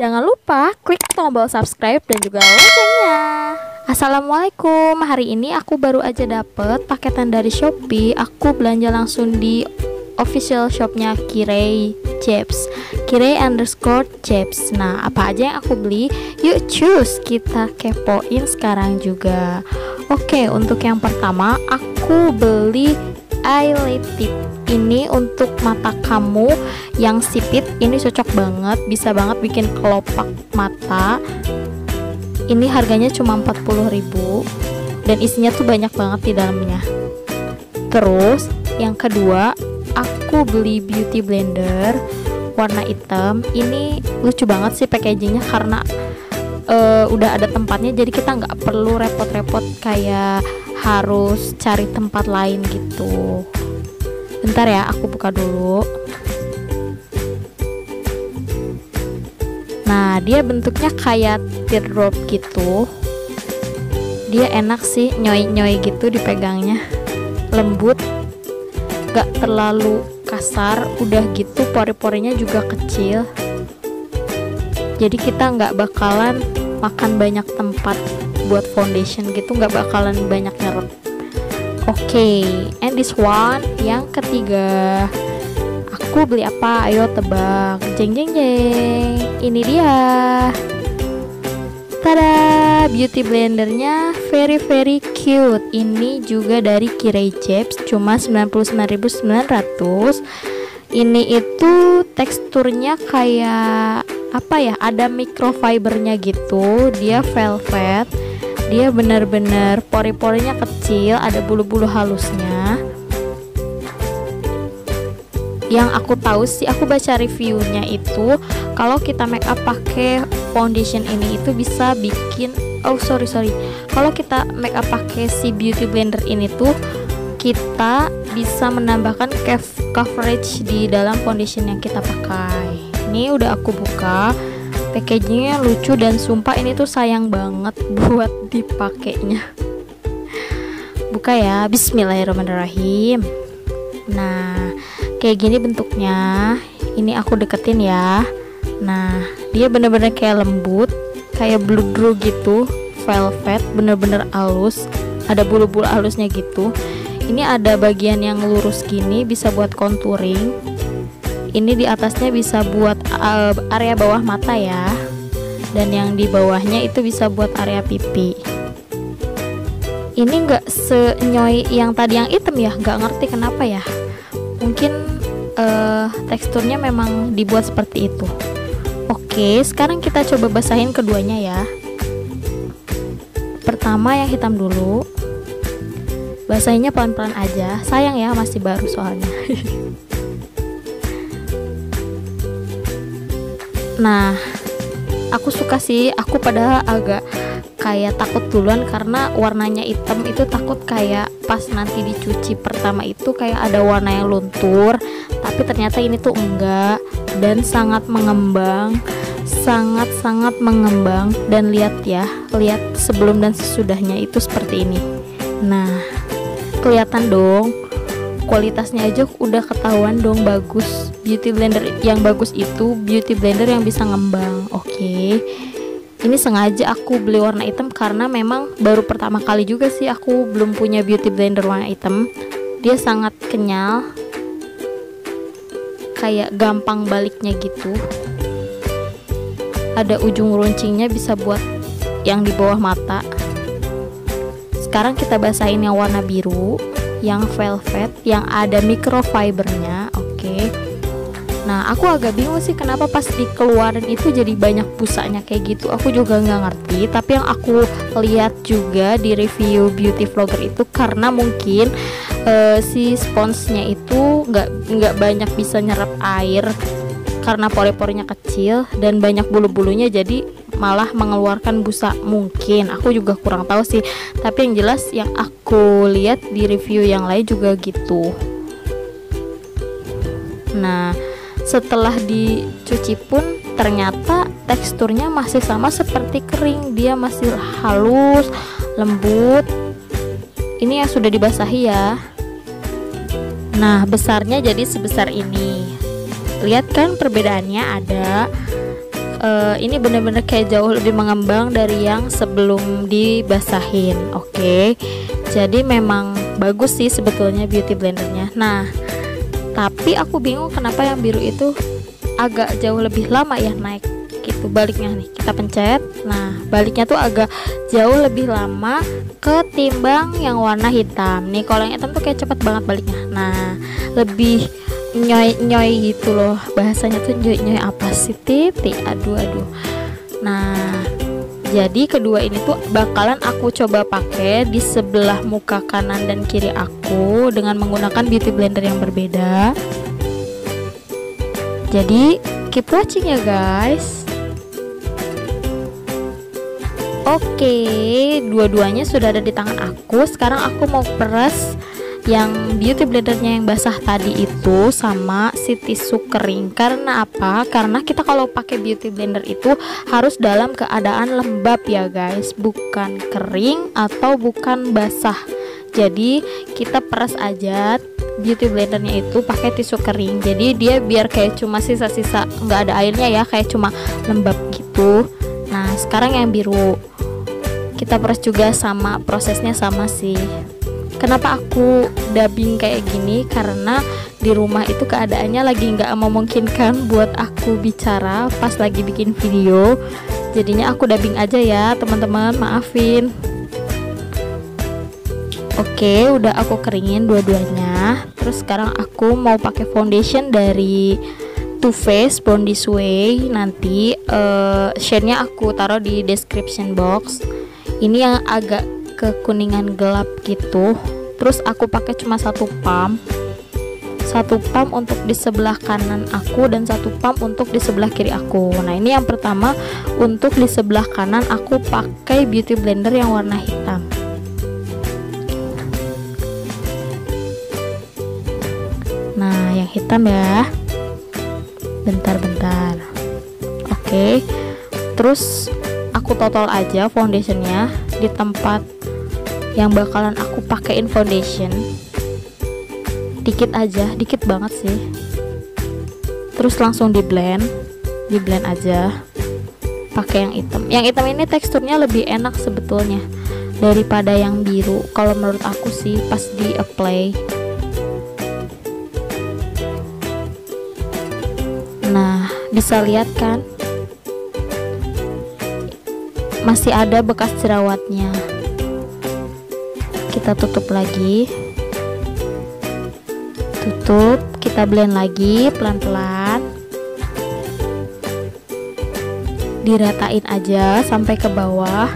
Jangan lupa klik tombol subscribe dan juga loncengnya. Assalamualaikum, hari ini aku baru aja dapet paketan dari Shopee. Aku belanja langsung di official shopnya Kirei Jeps, Kirei_Jeps. Nah, apa aja yang aku beli? Yuk choose, kita kepoin sekarang juga. Oke, untuk yang pertama aku beli eyelid tip. Ini untuk mata kamu yang sipit, ini cocok banget, bisa banget bikin kelopak mata. Ini harganya cuma 40.000 dan isinya tuh banyak banget di dalamnya. Terus yang kedua, aku beli beauty blender warna hitam. Ini lucu banget sih packagingnya karena udah ada tempatnya, jadi kita nggak perlu repot-repot kayak harus cari tempat lain gitu. Bentar ya, aku buka dulu. Nah, dia bentuknya kayak teardrop gitu. Dia enak sih, nyoy-nyoy gitu dipegangnya. Lembut, gak terlalu kasar. Udah gitu pori-porinya juga kecil. Jadi kita gak bakalan makan banyak tempat buat foundation gitu, gak bakalan banyak nyerap. Oke, and this one, yang ketiga, aku beli apa? Ayo tebak. Jeng jeng jeng. Ini dia. Tada, beauty blendernya very cute. Ini juga dari Kirei Jeps, cuma 99.900. Ini itu teksturnya kayak apa ya? Ada microfibernya gitu. Dia velvet. Dia bener-bener pori-porinya kecil, ada bulu-bulu halusnya. Yang aku tahu sih, aku baca reviewnya itu kalau kita make up pakai foundation ini itu bisa bikin kalau kita make up pakai si beauty blender ini tuh kita bisa menambahkan coverage di dalam foundation yang kita pakai. Ini udah aku buka. Packagingnya lucu dan sumpah ini tuh sayang banget buat dipakainya. Buka ya, bismillahirrahmanirrahim. Nah, kayak gini bentuknya. Ini aku deketin ya. Nah, dia bener-bener kayak lembut, kayak bludru gitu, velvet, bener-bener halus. Ada bulu-bulu halusnya gitu. Ini ada bagian yang lurus gini, bisa buat contouring. Ini di atasnya bisa buat area bawah mata ya, dan yang di bawahnya itu bisa buat area pipi. Ini nggak senyoy yang tadi yang hitam ya, nggak ngerti kenapa ya. Mungkin teksturnya memang dibuat seperti itu. Oke, sekarang kita coba basahin keduanya ya. Pertama yang hitam dulu. Basahinnya pelan-pelan aja. Sayang ya, masih baru soalnya. Nah, aku suka sih, aku padahal agak kayak takut duluan karena warnanya hitam itu, takut kayak pas nanti dicuci pertama itu kayak ada warna yang luntur, tapi ternyata ini tuh enggak, dan sangat mengembang, sangat mengembang. Dan lihat ya, lihat sebelum dan sesudahnya itu seperti ini. Nah, kelihatan dong, kualitasnya aja udah ketahuan dong bagus. Beauty blender yang bagus itu beauty blender yang bisa ngembang. Oke. Ini sengaja aku beli warna hitam karena memang baru pertama kali juga sih aku belum punya beauty blender warna hitam. Dia sangat kenyal, kayak gampang baliknya gitu. Ada ujung runcingnya, bisa buat yang di bawah mata. Sekarang kita basahin yang warna biru, yang velvet, yang ada microfibernya. Oke. Nah, aku agak bingung sih kenapa pas dikeluarin itu jadi banyak busanya kayak gitu. Aku juga nggak ngerti. Tapi yang aku lihat juga di review beauty vlogger itu karena mungkin si sponsnya itu nggak banyak bisa nyerap air karena pori-porinya kecil dan banyak bulu-bulunya, jadi malah mengeluarkan busa. Mungkin aku juga kurang tahu sih. Tapi yang jelas yang aku lihat di review yang lain juga gitu. Nah, setelah dicuci pun ternyata teksturnya masih sama seperti kering. Dia masih halus, lembut. Ini yang sudah dibasahi ya. Nah, besarnya jadi sebesar ini. Lihat kan perbedaannya, ada ini bener-bener kayak jauh lebih mengembang dari yang sebelum dibasahin. Oke, jadi memang bagus sih sebetulnya beauty blendernya. Nah, tapi aku bingung kenapa yang biru itu agak jauh lebih lama ya naik gitu baliknya nih. Kita pencet, nah baliknya tuh agak jauh lebih lama ketimbang yang warna hitam. Nih kalau yang hitam tuh kayak cepet banget baliknya. Nah, lebih nyoy gitu loh, bahasanya tuh nyoy apa sih, titik, aduh. Nah, jadi kedua ini tuh bakalan aku coba pakai di sebelah muka kanan dan kiri aku dengan menggunakan beauty blender yang berbeda. Jadi keep watching ya guys. Oke, dua-duanya sudah ada di tangan aku. Sekarang aku mau peras yang beauty blendernya yang basah tadi itu sama si tisu kering. Karena apa? Karena kita kalau pakai beauty blender itu harus dalam keadaan lembab ya guys, bukan kering atau bukan basah. Jadi kita peras aja beauty blendernya itu pakai tisu kering. Jadi dia biar kayak cuma sisa-sisa, nggak ada airnya ya, kayak cuma lembab gitu. Nah, sekarang yang biru kita peras juga sama, prosesnya sama sih. Kenapa aku dubbing kayak gini? Karena di rumah itu keadaannya lagi nggak memungkinkan buat aku bicara pas lagi bikin video. Jadinya aku dubbing aja ya teman-teman, maafin. Oke, udah aku keringin dua-duanya. Terus sekarang aku mau pakai foundation dari Too Faced Born This Way. Nanti shade-nya aku taruh di description box. Ini yang agak kekuningan gelap gitu. Terus aku pakai cuma satu pump untuk di sebelah kanan aku dan satu pump untuk di sebelah kiri aku. Nah, ini yang pertama untuk di sebelah kanan aku pakai beauty blender yang warna hitam. Nah, yang hitam ya. Bentar. Oke. Terus aku total aja foundationnya di tempat yang bakalan aku pakein foundation. Dikit aja, dikit banget sih. Terus langsung di blend aja pakai yang hitam. Yang hitam ini teksturnya lebih enak sebetulnya daripada yang biru kalau menurut aku sih pas di apply. Nah, bisa lihat kan masih ada bekas jerawatnya. Kita tutup lagi, kita blend lagi pelan-pelan, diratain aja sampai ke bawah.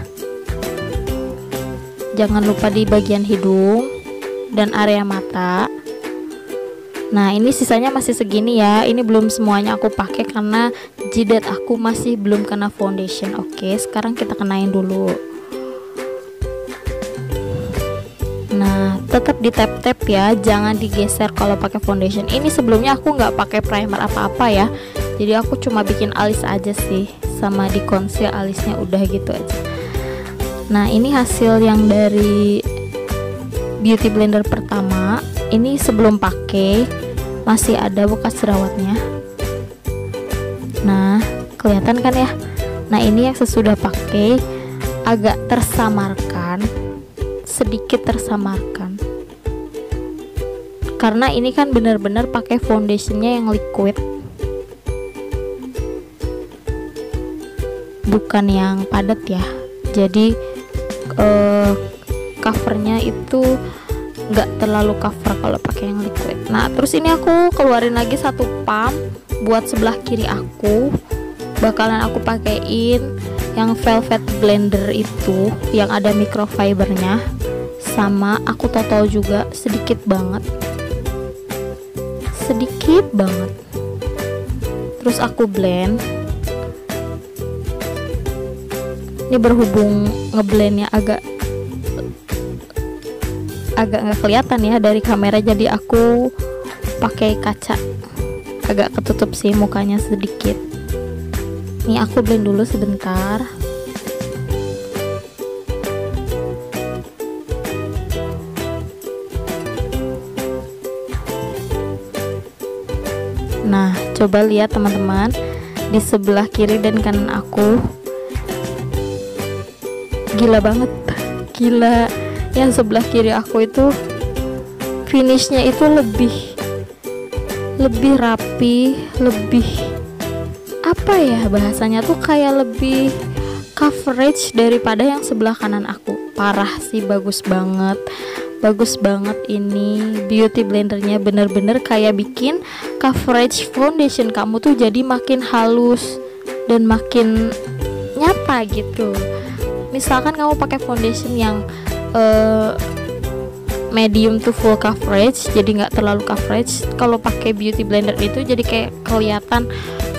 Jangan lupa di bagian hidung dan area mata. Nah, ini sisanya masih segini ya. Ini belum semuanya aku pakai karena jidat aku masih belum kena foundation. Oke, sekarang kita kenain dulu. Nah, tetap di tap-tap ya, jangan digeser kalau pakai foundation. Ini sebelumnya aku nggak pakai primer apa-apa ya. Jadi aku cuma bikin alis aja sih, sama di conceal alisnya udah gitu aja. Nah, ini hasil yang dari beauty blender pertama. Ini sebelum pakai masih ada bekas jerawatnya. Nah, kelihatan kan ya. Nah, ini yang sesudah pakai agak tersamarkan, sedikit tersamarkan. Karena ini kan benar-benar pakai foundationnya yang liquid, bukan yang padat ya. Jadi covernya itu nggak terlalu cover kalau pakai yang liquid. Nah, terus ini aku keluarin lagi satu pump buat sebelah kiri aku. Bakalan aku pakein yang velvet blender itu yang ada microfibernya, sama aku total juga sedikit banget. Terus aku blend. Ini berhubung ngeblendnya agak nggak kelihatan ya dari kamera, jadi aku pakai kaca, agak ketutup sih mukanya sedikit. Nih aku blend dulu sebentar. Nah, coba lihat teman-teman, di sebelah kiri dan kanan aku. Gila banget, gila. Yang sebelah kiri aku itu finishnya itu lebih rapi, lebih apa ya bahasanya tuh, kayak lebih coverage daripada yang sebelah kanan aku. Parah sih, bagus banget ini beauty blendernya, bener-bener kayak bikin coverage foundation kamu tuh jadi makin halus dan makin nyata gitu. Misalkan kamu pakai foundation yang medium to full coverage, jadi nggak terlalu coverage, kalau pakai beauty blender itu jadi kayak kelihatan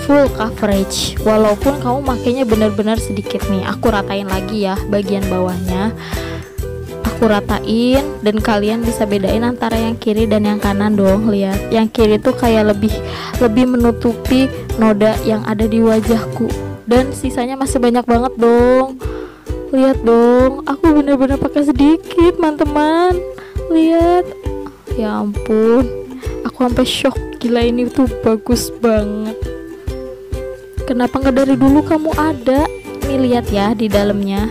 full coverage walaupun kamu makainya benar-benar sedikit. Nih aku ratain lagi ya bagian bawahnya, aku ratain dan kalian bisa bedain antara yang kiri dan yang kanan dong. Lihat, yang kiri tuh kayak lebih menutupi noda yang ada di wajahku dan sisanya masih banyak banget dong. Lihat dong, aku bener-bener pakai sedikit teman-teman. Lihat, ya ampun, aku sampai shock. Gila, ini tuh bagus banget. Kenapa nggak dari dulu kamu ada? Nih lihat ya di dalamnya,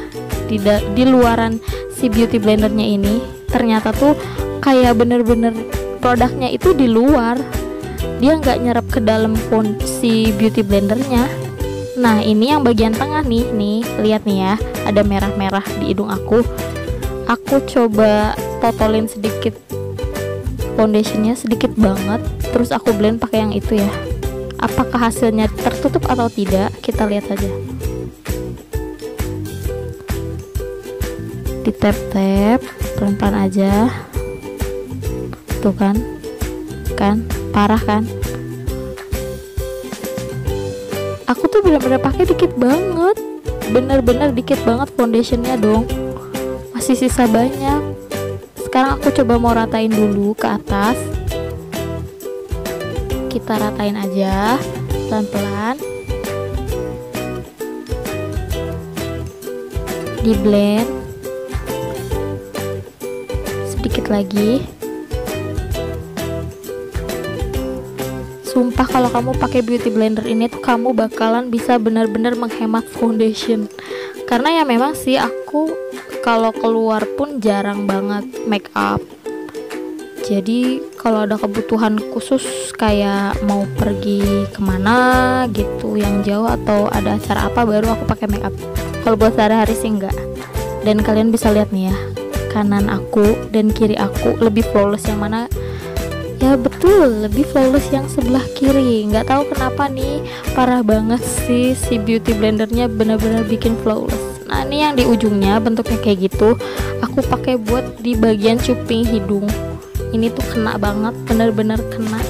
di luaran si beauty blendernya ini ternyata tuh kayak bener-bener produknya itu di luar, dia nggak nyerap ke dalam si beauty blendernya. Nah ini yang bagian tengah nih lihat nih ya, ada merah-merah di hidung aku coba totolin sedikit foundationnya, sedikit banget, terus aku blend pakai yang itu ya. Apakah hasilnya tertutup atau tidak, kita lihat saja. Di tap-tap pelan-pelan aja tuh kan parah kan. Aku tuh bener-bener pakai dikit banget, bener-bener dikit banget foundationnya dong, masih sisa banyak. Sekarang aku coba mau ratain dulu ke atas, kita ratain aja pelan-pelan, di blend sedikit lagi. Sumpah kalau kamu pakai beauty blender ini tuh kamu bakalan bisa benar-benar menghemat foundation. Karena ya memang sih aku kalau keluar pun jarang banget make up. Jadi kalau ada kebutuhan khusus kayak mau pergi kemana gitu yang jauh atau ada acara apa baru aku pakai make up. Kalau buat sehari-hari sih enggak. Dan kalian bisa lihat nih ya, kanan aku dan kiri aku lebih flawless yang mana? Ya betul, lebih flawless yang sebelah kiri. Nggak tahu kenapa nih, parah banget sih si beauty blendernya, bener-bener bikin flawless. Nah ini yang di ujungnya bentuknya kayak gitu, aku pakai buat di bagian cuping hidung. Ini tuh kena banget, bener-bener kena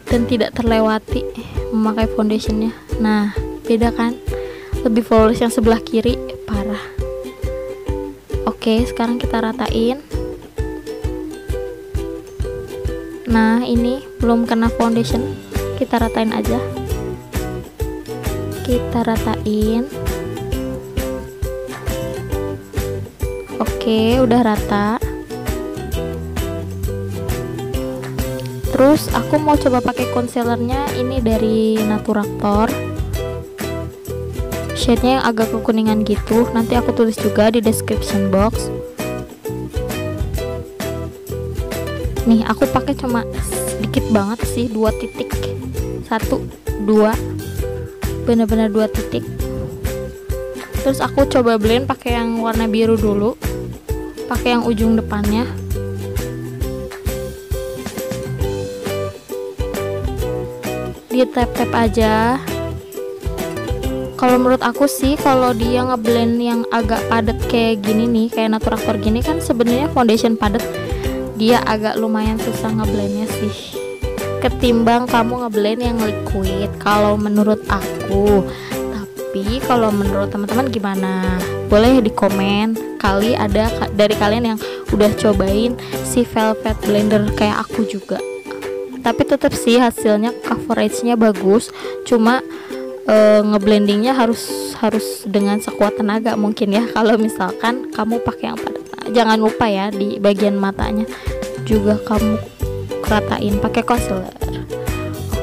dan tidak terlewati memakai foundationnya. Nah beda kan, lebih flawless yang sebelah kiri, parah. Oke, sekarang kita ratain. Nah ini belum kena foundation, kita ratain aja, kita ratain. Oke, udah rata. Terus aku mau coba pakai concealernya ini dari Naturactor, shade-nya yang agak kekuningan gitu, nanti aku tulis juga di description box. Nih aku pakai cuma sedikit banget sih, 2 titik, 1, 2, bener-bener 2 titik. Terus aku coba blend pakai yang warna biru dulu, pakai yang ujung depannya. Di tap-tap aja. Kalau menurut aku sih, kalau dia ngeblend yang agak padat kayak gini nih, kayak Naturactor gini kan sebenarnya foundation padat, dia agak lumayan susah ngeblendnya sih ketimbang kamu ngeblend yang liquid kalau menurut aku. Tapi kalau menurut teman-teman gimana, boleh di komen. Kali ada dari kalian yang udah cobain si velvet blender kayak aku juga, tapi tetap sih hasilnya coveragenya bagus, cuma ngeblendingnya harus dengan sekuat tenaga mungkin ya. Kalau misalkan kamu pakai yang padat, jangan lupa ya di bagian matanya juga kamu ratain pakai concealer.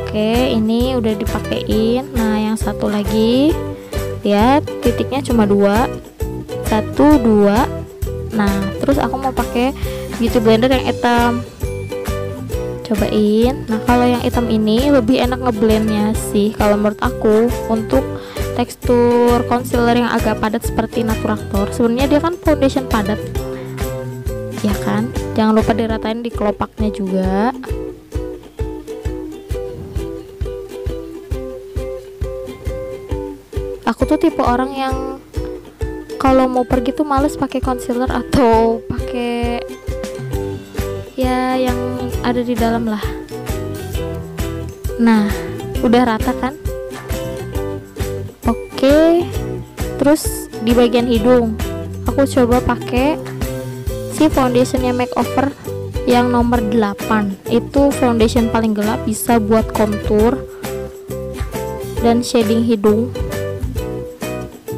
Oke, ini udah dipakein. Nah yang yang satu lagi. Lihat, titiknya cuma 2, 1, 2. Nah, terus aku mau pakai beauty blender yang hitam. Cobain. Nah, kalau yang hitam ini lebih enak ngeblendnya sih kalau menurut aku, untuk tekstur concealer yang agak padat seperti Naturator. Sebenarnya dia kan foundation padat, ya kan? Jangan lupa diratain di kelopaknya juga. Aku tuh tipe orang yang kalau mau pergi tuh males pakai concealer atau pakai ya yang ada di dalam lah. Nah, udah rata kan? Oke. Terus di bagian hidung aku coba pakai si foundationnya Makeover yang nomor 8. Itu foundation paling gelap, bisa buat contour dan shading hidung.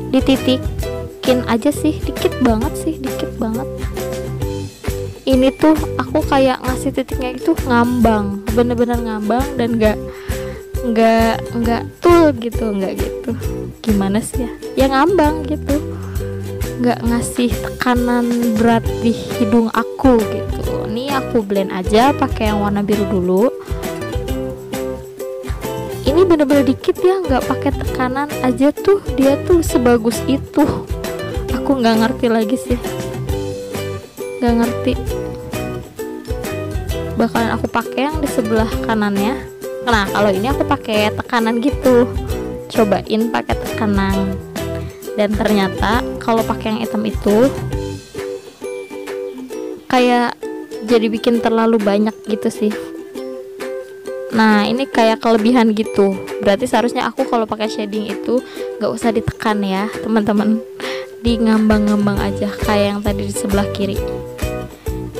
Dititikin aja sih, dikit banget sih, dikit banget. Ini tuh aku kayak ngasih titiknya itu ngambang, bener-bener ngambang, dan nggak tul gitu, nggak gitu, gimana sih ya, ya ngambang gitu, nggak ngasih tekanan berat di hidung aku gitu. Nih aku blend aja pakai yang warna biru dulu. Ini bener-bener dikit ya, nggak pakai tekanan aja tuh dia tuh sebagus itu. Aku nggak ngerti lagi sih, nggak ngerti. Bakalan aku pakai yang di sebelah kanannya. Nah, kalau ini aku pakai tekanan gitu. Cobain pakai tekanan. Dan ternyata kalau pakai yang hitam itu kayak jadi bikin terlalu banyak gitu sih. Nah, ini kayak kelebihan gitu. Berarti seharusnya aku kalau pakai shading itu nggak usah ditekan ya, teman-teman. Di ngambang-ngambang aja kayak yang tadi di sebelah kiri.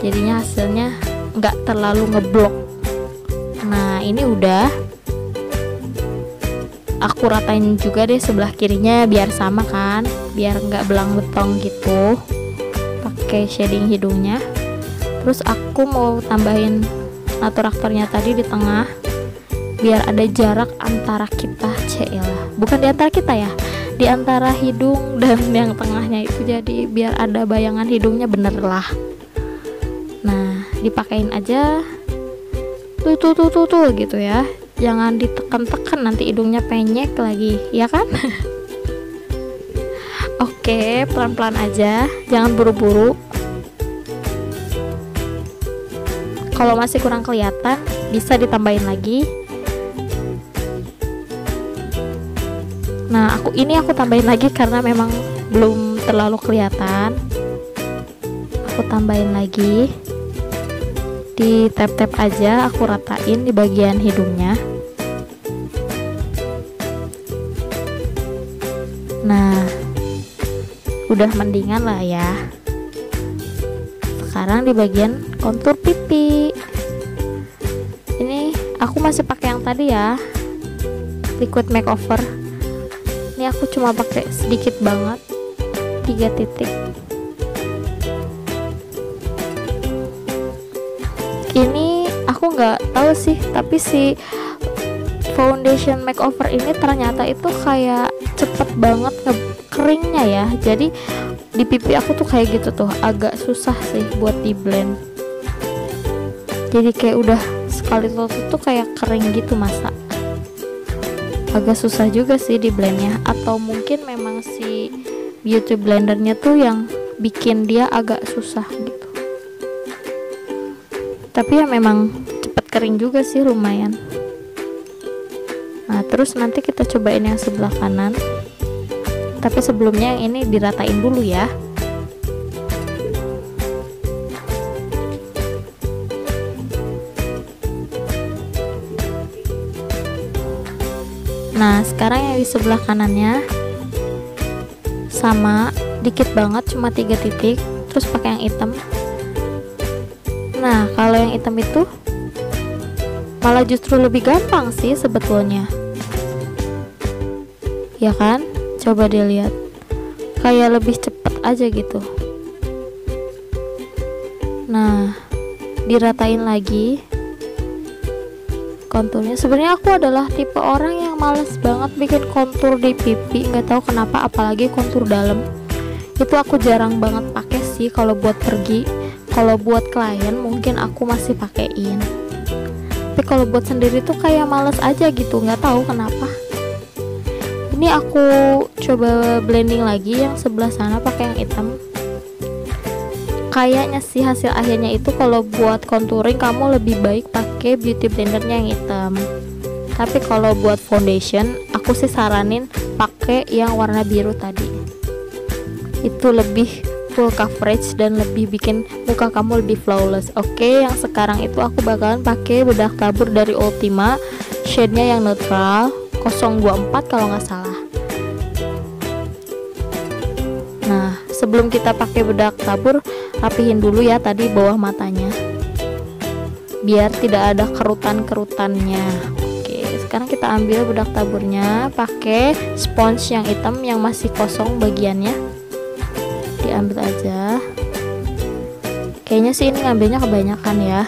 Jadinya hasilnya nggak terlalu ngeblok. Nah, ini udah aku ratain juga deh sebelah kirinya biar sama kan, biar nggak belang betong gitu. Pakai shading hidungnya. Terus aku mau tambahin Naturatornya tadi di tengah biar ada jarak antara kita, bukan di antara kita ya, di antara hidung dan yang tengahnya itu, jadi biar ada bayangan hidungnya bener lah. Nah, dipakein aja tuh gitu ya, jangan ditekan-tekan nanti hidungnya penyek lagi, ya kan? Oke, pelan-pelan aja, jangan buru-buru. Kalau masih kurang kelihatan bisa ditambahin lagi. Nah, aku tambahin lagi karena memang belum terlalu kelihatan. Aku tambahin lagi. Di tap-tap aja, aku ratain di bagian hidungnya. Nah, udah mendingan lah ya. Sekarang di bagian kontur pipi. Ini aku masih pakai yang tadi ya, liquid makeover. Ini aku cuma pakai sedikit banget, 3 titik. Ini aku nggak tahu sih, tapi si foundation makeover ini ternyata itu kayak cepet banget keringnya ya. Jadi di pipi aku tuh kayak gitu tuh, agak susah sih buat di blend. Jadi kayak udah sekali tuh kayak kering gitu, masa agak susah juga sih di blendnya. Atau mungkin memang si beauty blendernya tuh yang bikin dia agak susah gitu. Tapi ya memang cepet kering juga sih, lumayan. Nah, terus nanti kita cobain yang sebelah kanan. Tapi sebelumnya yang ini diratain dulu ya. Nah, sekarang yang di sebelah kanannya sama, dikit banget, cuma 3 titik. Terus pakai yang hitam. Nah, kalau yang hitam itu malah justru lebih gampang sih sebetulnya, ya kan? Coba dilihat, kayak lebih cepet aja gitu. Nah, diratain lagi konturnya. Sebenarnya aku adalah tipe orang yang sekarang males banget bikin kontur di pipi, nggak tahu kenapa, apalagi kontur dalam. Itu aku jarang banget pakai sih kalau buat pergi. Kalau buat klien mungkin aku masih pakein, tapi kalau buat sendiri tuh kayak males aja gitu, nggak tahu kenapa. Ini aku coba blending lagi yang sebelah sana pakai yang hitam. Kayaknya sih hasil akhirnya itu kalau buat contouring kamu lebih baik pakai beauty blendernya yang hitam. Tapi kalau buat foundation aku sih saranin pakai yang warna biru tadi. Itu lebih full coverage dan lebih bikin muka kamu lebih flawless. Oke, yang sekarang itu aku bakalan pakai bedak tabur dari Ultima, shade-nya yang neutral 024 kalau nggak salah. Nah, sebelum kita pakai bedak tabur, rapihin dulu ya tadi bawah matanya biar tidak ada kerutan-kerutannya. Oke, sekarang kita ambil bedak taburnya, pakai sponge yang hitam yang masih kosong bagiannya, diambil aja. Kayaknya sih ini ngambilnya kebanyakan ya.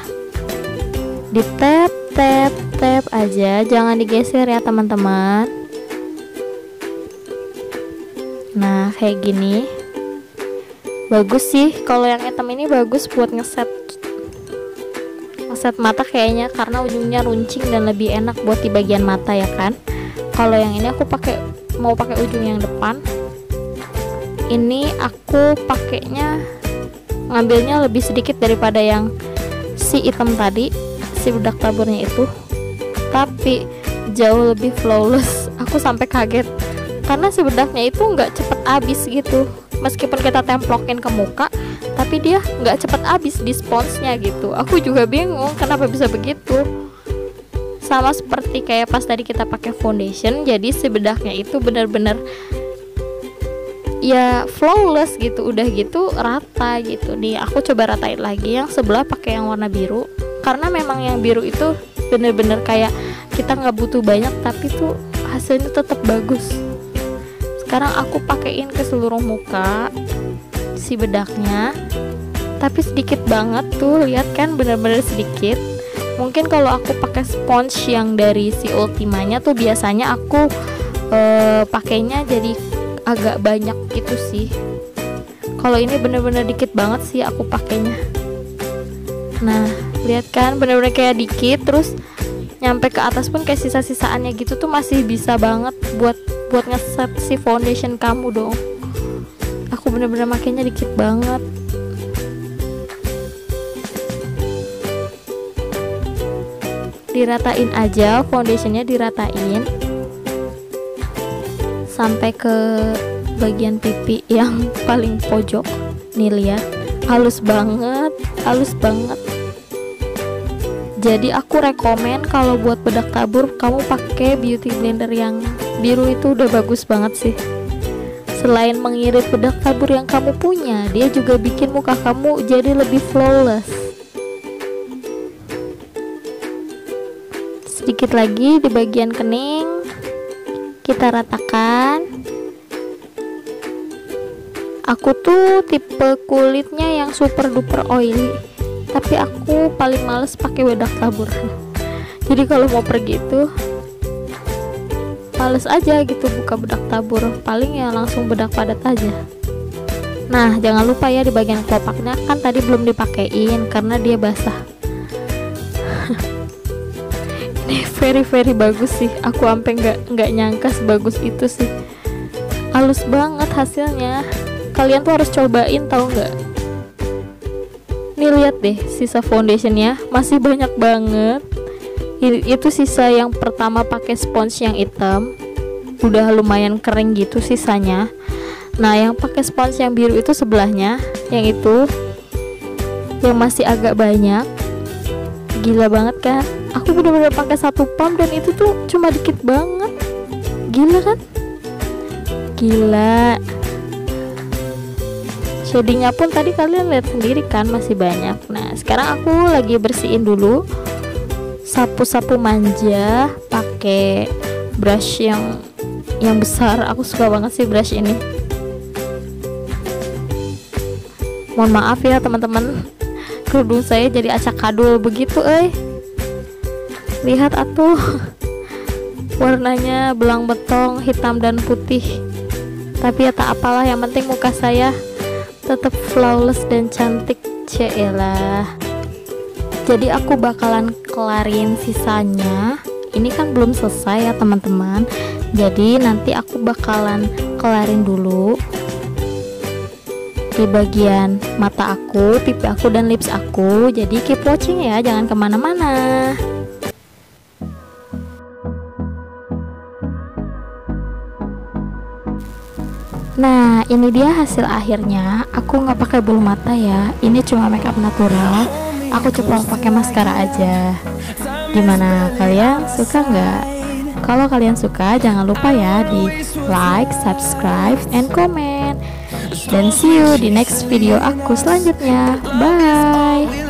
Di tap aja, jangan digeser ya teman-teman. Nah, kayak gini bagus sih. Kalau yang hitam ini bagus buat ngeset mata kayaknya, karena ujungnya runcing dan lebih enak buat di bagian mata ya kan. Kalau yang ini aku mau pakai ujung yang depan. Ini aku pakainya ngambilnya lebih sedikit daripada yang si hitam tadi, si bedak taburnya itu, tapi jauh lebih flawless. Aku sampai kaget karena si bedaknya itu nggak cepet habis gitu. Meskipun kita templokin ke muka, tapi dia nggak cepet habis di sponsnya gitu. Aku juga bingung kenapa bisa begitu. Sama seperti kayak pas tadi kita pakai foundation, jadi si bedaknya itu bener-bener ya flawless gitu, udah gitu rata gitu. Nih aku coba ratain lagi yang sebelah pakai yang warna biru, karena memang yang biru itu bener-bener kayak kita nggak butuh banyak tapi tuh hasilnya tetap bagus. Sekarang aku pakein ke seluruh muka si bedaknya, tapi sedikit banget tuh, lihat kan, bener-bener sedikit. Mungkin kalau aku pakai sponge yang dari si Ultimanya tuh biasanya aku pakainya jadi agak banyak gitu sih. Kalau ini bener-bener dikit banget sih aku pakainya. Nah, lihat kan, bener-bener kayak dikit, terus nyampe ke atas pun kayak sisa-sisaannya gitu tuh masih bisa banget buat ngeset si foundation kamu dong. Aku bener-bener makainya dikit banget. Diratain aja, foundationnya diratain sampai ke bagian pipi yang paling pojok. Nih lihat, halus banget, halus banget. Jadi aku rekomen kalau buat bedak tabur kamu pakai beauty blender yang biru, itu udah bagus banget sih. Selain mengirit bedak tabur yang kamu punya, dia juga bikin muka kamu jadi lebih flawless. Sedikit lagi di bagian kening, kita ratakan. Aku tuh tipe kulitnya yang super duper oily, tapi aku paling males pakai bedak tabur. Jadi kalau mau pergi tuh males aja gitu buka bedak tabur, paling ya langsung bedak padat aja. Nah, jangan lupa ya di bagian kelopaknya, kan tadi belum dipakein karena dia basah. Ini very bagus sih, aku sampai nggak nyangka sebagus itu sih. Halus banget hasilnya, kalian tuh harus cobain, tahu nggak? Nih lihat deh, sisa foundationnya masih banyak banget. Itu sisa yang pertama pakai sponge yang hitam, udah lumayan kering gitu sisanya. Nah, yang pakai sponge yang biru itu sebelahnya, yang itu yang masih agak banyak. Gila banget kan? Aku bener-bener pakai satu pump dan itu tuh cuma dikit banget. Gila kan? Gila. Shadingnya pun tadi kalian lihat sendiri kan, masih banyak. Nah, sekarang aku lagi bersihin dulu, sapu-sapu manja pakai brush yang besar. Aku suka banget sih brush ini. Mohon maaf ya teman-teman, kerudung saya jadi acak kadul begitu. Lihat atuh, warnanya belang betong, hitam dan putih. Tapi ya tak apalah, yang penting muka saya tetap flawless dan cantik. Ceelah. Jadi aku bakalan kelarin sisanya. Ini kan belum selesai ya teman-teman. Jadi nanti aku bakalan kelarin dulu di bagian mata aku, pipi aku, dan lips aku. Jadi keep watching ya, jangan kemana-mana. Nah, ini dia hasil akhirnya. Aku nggak pakai bulu mata ya. Ini cuma makeup natural. Aku cuma pakai maskara aja. Gimana, kalian suka nggak? Kalau kalian suka, jangan lupa ya di like, subscribe, and comment. Dan see you di next video aku selanjutnya. Bye.